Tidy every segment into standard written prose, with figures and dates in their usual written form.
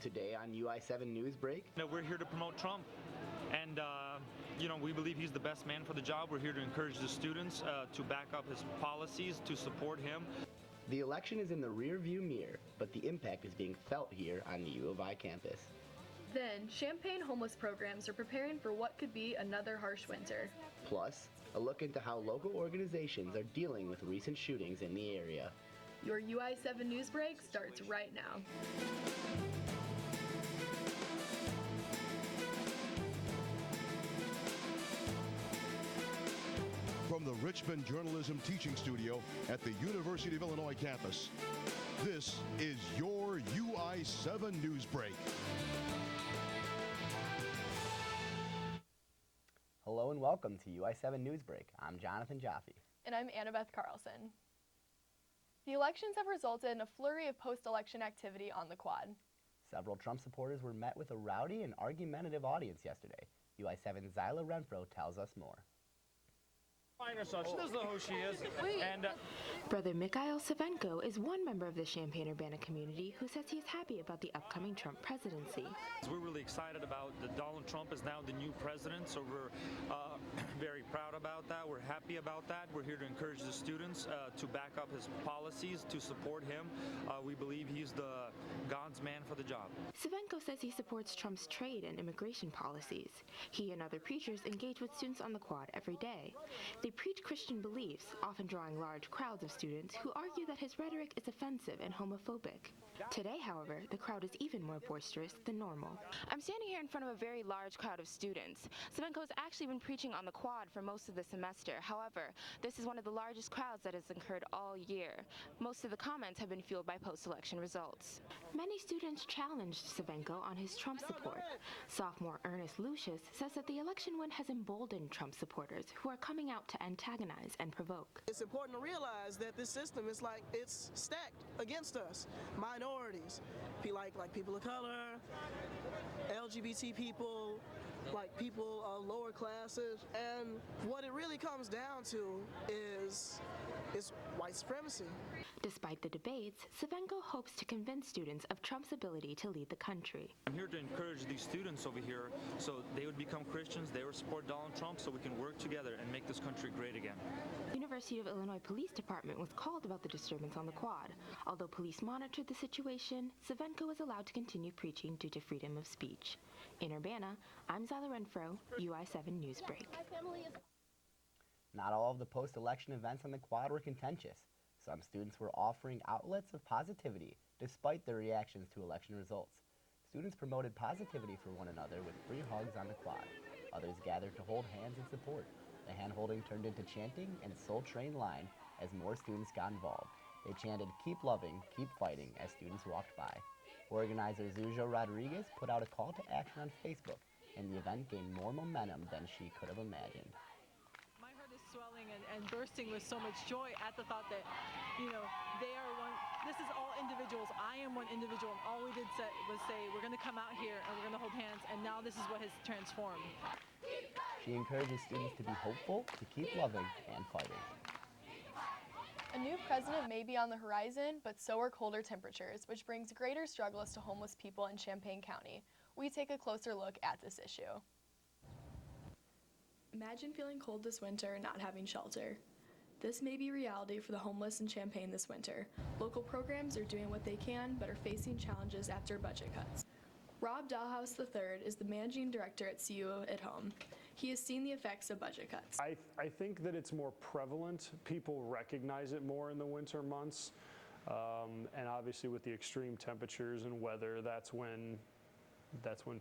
Today on UI7 Newsbreak. No, we're here to promote Trump, and we believe he's the best man for the job. We're here to encourage the students to back up his policies, to support him. The election is in the rear-view mirror, but the impact is being felt here on the U of I campus. Then, Champaign homeless programs are preparing for what could be another harsh winter. Plus, a look into how local organizations are dealing with recent shootings in the area. Your UI7 Newsbreak starts right now. From the Richmond Journalism Teaching Studio at the University of Illinois campus, this is your UI7 Newsbreak. Hello and welcome to UI7 Newsbreak. I'm Jonathan Jaffe. And I'm Annabeth Carlson. The elections have resulted in a flurry of post-election activity on the Quad. Several Trump supporters were met with a rowdy and argumentative audience yesterday. UI7's Zyla Renfro tells us more. She doesn't know who she is. And Brother Mikhail Savenko is one member of the Champaign-Urbana community who says he is happy about the upcoming Trump presidency. we're really excited about that Donald Trump is now the new president, so we're very proud about that. We're happy about that. We're here to encourage the students to back up his policies, to support him. We believe he's the God's man for the job. Savenko says he supports Trump's trade and immigration policies. He and other preachers engage with students on the Quad every day. They preach Christian beliefs, often drawing large crowds of students who argue that his rhetoric is offensive and homophobic. Today, however, the crowd is even more boisterous than normal. I'm standing here in front of a very large crowd of students. Savenko has actually been preaching on the Quad for most of the semester. However, this is one of the largest crowds that has occurred all year. Most of the comments have been fueled by post-election results. Many students challenged Savenko on his Trump support. Sophomore Ernest Lucius says that the election win has emboldened Trump supporters who are coming out to antagonize and provoke. It's important to realize that this system is it's stacked against us. Minorities, like people of color, LGBT people, people of lower classes, and what it really comes down to is white supremacy. Despite the debates, Savenko hopes to convince students of Trump's ability to lead the country. I'm here to encourage these students over here so they would become Christians, they would support Donald Trump, so we can work together and make this country great again. University of Illinois Police Department was called about the disturbance on the Quad. Although police monitored the situation, Savenko was allowed to continue preaching due to freedom of speech. In Urbana, I'm Zyla Renfro, UI7 Newsbreak. Not all of the post-election events on the Quad were contentious. Some students were offering outlets of positivity despite their reactions to election results. Students promoted positivity for one another with free hugs on the Quad. Others gathered to hold hands in support. The hand-holding turned into chanting and Soul Train line as more students got involved. They chanted, "Keep loving, keep fighting," as students walked by. Organizer Zujo Rodriguez put out a call to action on Facebook, and the event gained more momentum than she could have imagined. My heart is swelling and bursting with so much joy at the thought that, they are one. This is all individuals. I am one individual, and all we did was say, we're going to come out here and we're going to hold hands, and now this is what has transformed. She encourages students to be hopeful, to keep loving and fighting. A new president may be on the horizon, but so are colder temperatures, which brings greater struggles to homeless people in Champaign County. We take a closer look at this issue. Imagine feeling cold this winter and not having shelter. This may be reality for the homeless in Champaign this winter. Local programs are doing what they can, but are facing challenges after budget cuts. Rob Dahlhaus III is the managing director at CU at Home. He has seen the effects of budget cuts. I think that it's more prevalent. People recognize it more in the winter months. And obviously with the extreme temperatures and weather, that's when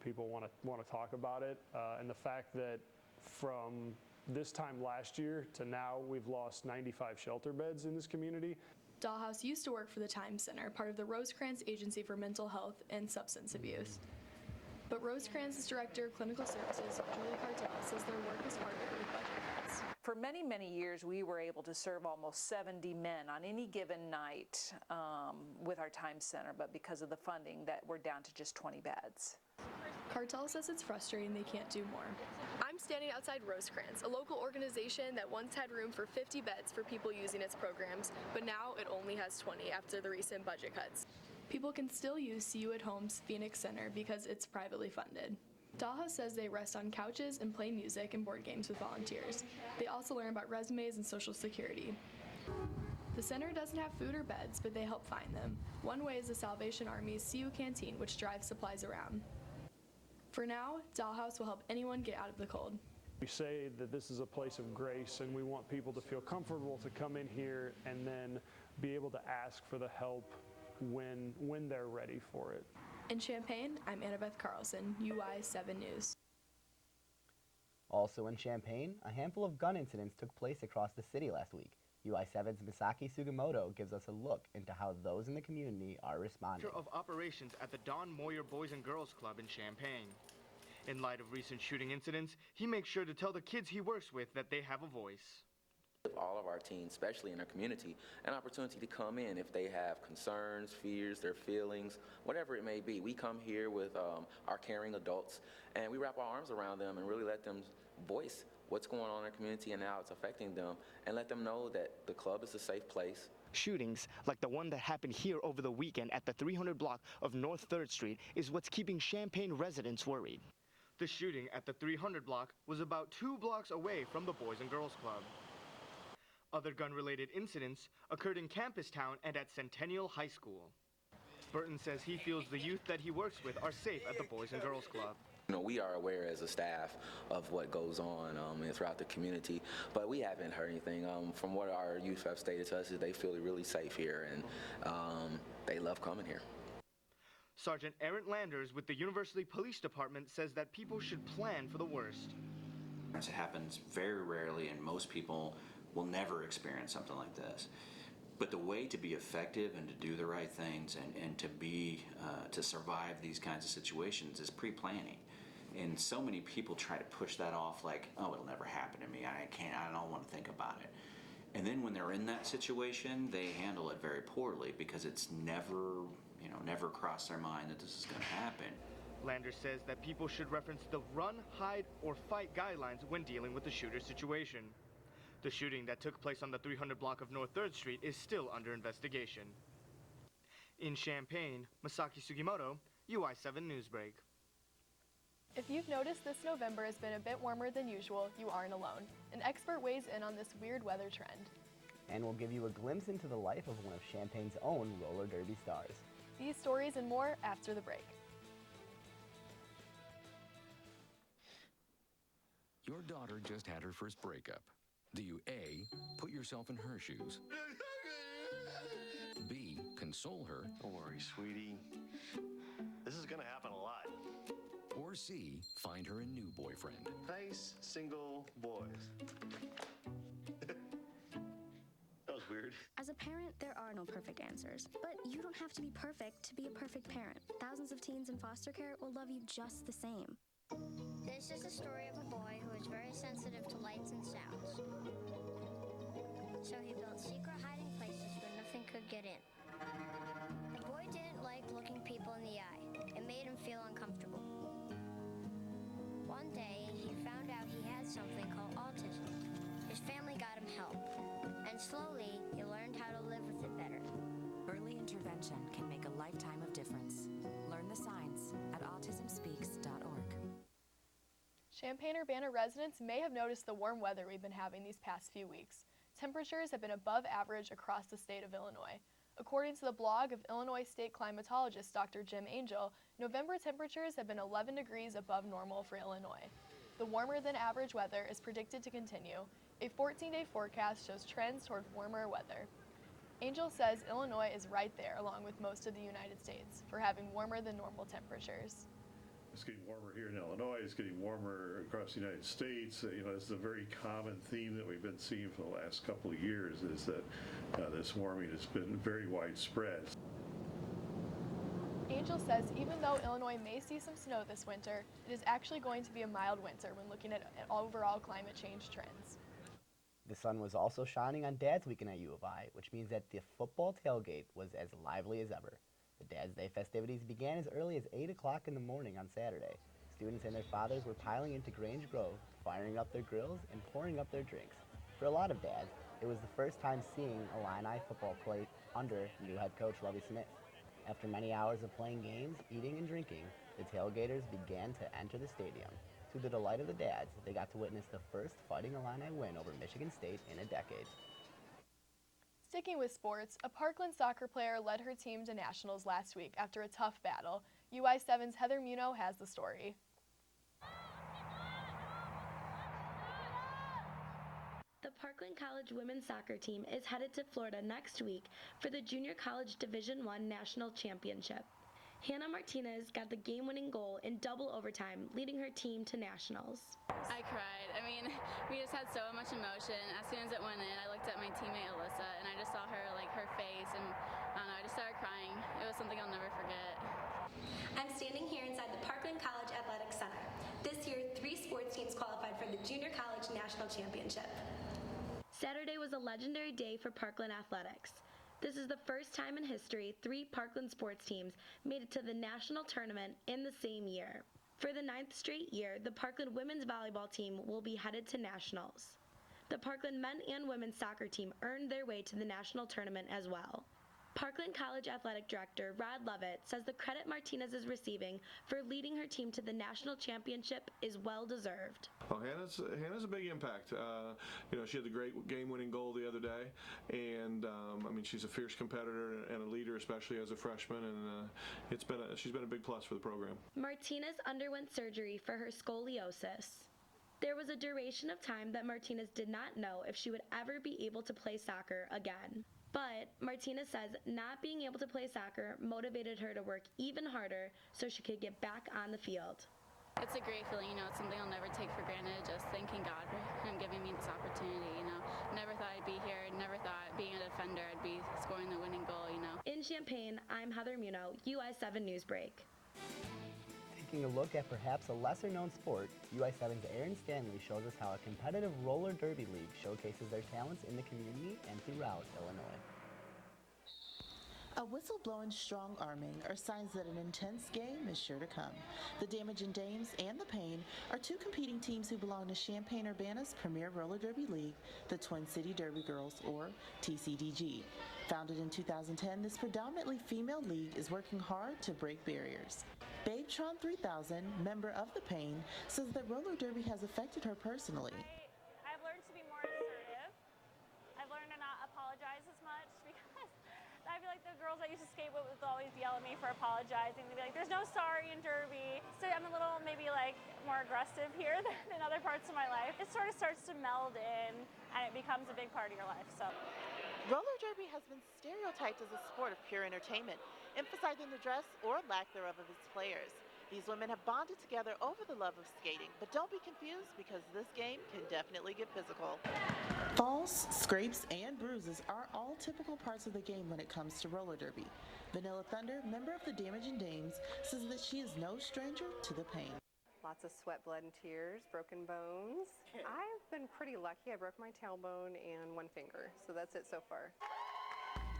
people want to talk about it. And the fact that from this time last year to now, we've lost 95 shelter beds in this community. Dahlhaus used to work for the Time Center, part of the Rosecrans Agency for Mental Health and Substance Abuse. But Rosecrans' Director of Clinical Services, Julie Cartel, says their work is harder with budget cuts. For many, many years, we were able to serve almost 70 men on any given night with our Time Center, but because of the funding, that we're down to just 20 beds. Cartel says it's frustrating they can't do more. I'm standing outside Rosecrans, a local organization that once had room for 50 beds for people using its programs, but now it only has 20 after the recent budget cuts. People can still use See You at Home's Phoenix Center because it's privately funded. Dalha says they rest on couches and play music and board games with volunteers. They also learn about resumes and Social Security. The center doesn't have food or beds, but they help find them. One way is the Salvation Army's See You Canteen, which drives supplies around. For now, Dollhouse will help anyone get out of the cold. We say that this is a place of grace, and we want people to feel comfortable to come in here and then be able to ask for the help when they're ready for it. In Champaign, I'm Annabeth Carlson, UI7 News. Also in Champaign, a handful of gun incidents took place across the city last week. UI7's Misaki Sugimoto gives us a look into how those in the community are responding. Director of Operations at the Don Moyer Boys and Girls Club in Champaign. In light of recent shooting incidents, he makes sure to tell the kids he works with that they have a voice. All of our teens, especially in our community, an opportunity to come in if they have concerns, fears, their feelings, whatever it may be. We come here with our caring adults, and we wrap our arms around them and really let them voice what's going on in their community and how it's affecting them, and let them know that the club is a safe place. Shootings, like the one that happened here over the weekend at the 300 block of North 3rd Street, is what's keeping Champaign residents worried. The shooting at the 300 block was about 2 blocks away from the Boys and Girls Club. Other gun-related incidents occurred in Campus Town and at Centennial High School. Burton says he feels the youth that he works with are safe at the Boys and Girls Club. You know, we are aware as a staff of what goes on throughout the community, but we haven't heard anything. From what our youth have stated to us is they feel really safe here, and they love coming here. Sergeant Aaron Landers with the University Police Department says that people should plan for the worst. It happens very rarely, and most people will never experience something like this. But the way to be effective and to do the right things and to survive these kinds of situations is pre-planning. And so many people try to push that off like, oh, it'll never happen to me. I don't want to think about it. And then when they're in that situation, they handle it very poorly because it's never crossed their mind that this is going to happen. Landers says that people should reference the run, hide, or fight guidelines when dealing with the shooter situation. The shooting that took place on the 300 block of North 3rd Street is still under investigation. In Champaign, Misaki Sugimoto, UI7 Newsbreak. If you've noticed this November has been a bit warmer than usual, you aren't alone. An expert weighs in on this weird weather trend. And we'll give you a glimpse into the life of one of Champaign's own roller derby stars. These stories and more after the break. Your daughter just had her first breakup. Do you A, put yourself in her shoes? B, console her? Don't worry, sweetie. This is gonna happen a lot. Or C, find her a new boyfriend? Nice, single boys. That was weird. As a parent, there are no perfect answers. But you don't have to be perfect to be a perfect parent. Thousands of teens in foster care will love you just the same. This is the story of a boy who is very sensitive to lights and sounds. So he built secret hiding places where nothing could get in. The boy didn't like looking people in the eye. It made him feel uncomfortable. One day, he found out he had something called autism. His family got him help. And slowly, he learned how to live with it better. Early intervention can make a lifetime of difference. Learn the signs at autismspeaks.org. Champaign-Urbana residents may have noticed the warm weather we've been having these past few weeks. Temperatures have been above average across the state of Illinois. According to the blog of Illinois state climatologist Dr. Jim Angel, November temperatures have been 11 degrees above normal for Illinois. The warmer than average weather is predicted to continue. A 14-day forecast shows trends toward warmer weather. Angel says Illinois is right there along with most of the United States for having warmer than normal temperatures. It's getting warmer here in Illinois. It's getting warmer across the United States. It's a very common theme that we've been seeing for the last couple of years is that this warming has been very widespread. Angel says even though Illinois may see some snow this winter, it is actually going to be a mild winter when looking at overall climate change trends. The sun was also shining on Dad's Weekend at U of I, which means that the football tailgate was as lively as ever. The Dad's Day festivities began as early as 8 o'clock in the morning on Saturday. Students and their fathers were piling into Grange Grove, firing up their grills and pouring up their drinks. For a lot of dads, it was the first time seeing Illini football play under new head coach Lovie Smith. After many hours of playing games, eating, and drinking, the tailgaters began to enter the stadium. To the delight of the dads, they got to witness the first Fighting Illini win over Michigan State in a decade. Sticking with sports, a Parkland soccer player led her team to nationals last week after a tough battle. UI7's Heather Muno has the story. The Parkland College women's soccer team is headed to Florida next week for the Junior College Division I National Championship. Hannah Martinez got the game-winning goal in double overtime, leading her team to nationals. I cried. I mean, we just had so much emotion. As soon as it went in, I looked at my teammate Alyssa, and I just saw her, her face, and I don't know, I just started crying. It was something I'll never forget. I'm standing here inside the Parkland College Athletic Center. This year, 3 sports teams qualified for the Junior College National Championship. Saturday was a legendary day for Parkland athletics. This is the first time in history 3 Parkland sports teams made it to the national tournament in the same year. For the 9th straight year, the Parkland women's volleyball team will be headed to nationals. The Parkland men and women's soccer team earned their way to the national tournament as well. Parkland College Athletic Director Rod Lovett says the credit Martinez is receiving for leading her team to the national championship is well deserved. Well, Hannah's a big impact. She had the great game-winning goal the other day, and she's a fierce competitor and a leader, especially as a freshman, and she's been a big plus for the program. Martinez underwent surgery for her scoliosis. There was a duration of time that Martinez did not know if she would ever be able to play soccer again. But Martinez says not being able to play soccer motivated her to work even harder so she could get back on the field. It's a great feeling, it's something I'll never take for granted, just thanking God for him giving me this opportunity, Never thought I'd be here, never thought being a defender I'd be scoring the winning goal, In Champaign, I'm Heather Muno, UI7 Newsbreak. Taking a look at perhaps a lesser-known sport, UI7's Erin Stanley shows us how a competitive roller derby league showcases their talents in the community and throughout Illinois. A whistle blowing strong arming are signs that an intense game is sure to come. The Damaging Dames and the Pain are 2 competing teams who belong to Champaign-Urbana's premier roller derby league, the Twin City Derby Girls, or TCDG. Founded in 2010, this predominantly female league is working hard to break barriers. Babetron 3000, member of the Pain, says that roller derby has affected her personally. I've learned to be more assertive. I've learned to not apologize as much because I feel like the girls I used to skate with would always yell at me for apologizing. They'd be like, there's no sorry in derby. So I'm a little maybe more aggressive here than other parts of my life. It sort of starts to meld in and it becomes a big part of your life. So. Roller derby has been stereotyped as a sport of pure entertainment, emphasizing the dress or lack thereof of its players. These women have bonded together over the love of skating, but don't be confused because this game can definitely get physical. Falls, scrapes, and bruises are all typical parts of the game when it comes to roller derby. Vanilla Thunder, member of the Damaging Dames, says that she is no stranger to the pain. Lots of sweat, blood, and tears, broken bones. I've been pretty lucky. I broke my tailbone and 1 finger, so that's it so far.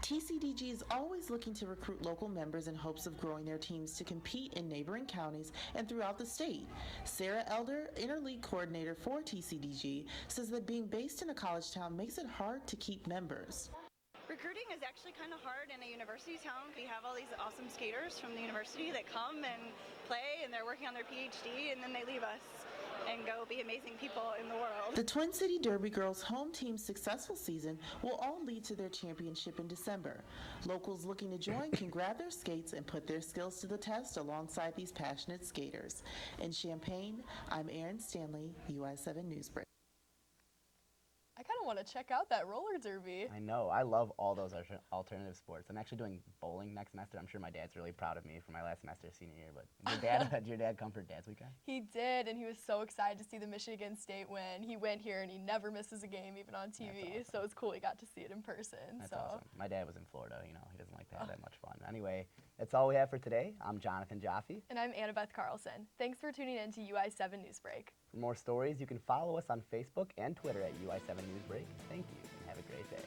TCDG is always looking to recruit local members in hopes of growing their teams to compete in neighboring counties and throughout the state. Sarah Elder, interleague coordinator for TCDG, says that being based in a college town makes it hard to keep members. Recruiting is actually kind of hard in a university town. We have all these awesome skaters from the university that come and play, and they're working on their PhD, and then they leave us and go be amazing people in the world. The Twin City Derby Girls' home team's successful season will all lead to their championship in December. Locals looking to join can grab their skates and put their skills to the test alongside these passionate skaters. In Champaign, I'm Erin Stanley, UI7 Newsbreak. I kind of want to check out that roller derby. I know. I love all those alternative sports. I'm actually doing bowling next semester. I'm sure my dad's really proud of me for my last semester senior year. But did your dad come for Dad's Weekend? He did, and he was so excited to see the Michigan State win. He went here, and he never misses a game, even on TV. Awesome. So it's cool he got to see it in person. That's awesome. My dad was in Florida. He doesn't like to have that much fun. Anyway, that's all we have for today. I'm Jonathan Jaffe. And I'm Annabeth Carlson. Thanks for tuning in to UI7 Newsbreak. For more stories, you can follow us on Facebook and Twitter at UI7 Newsbreak. Thank you, and have a great day.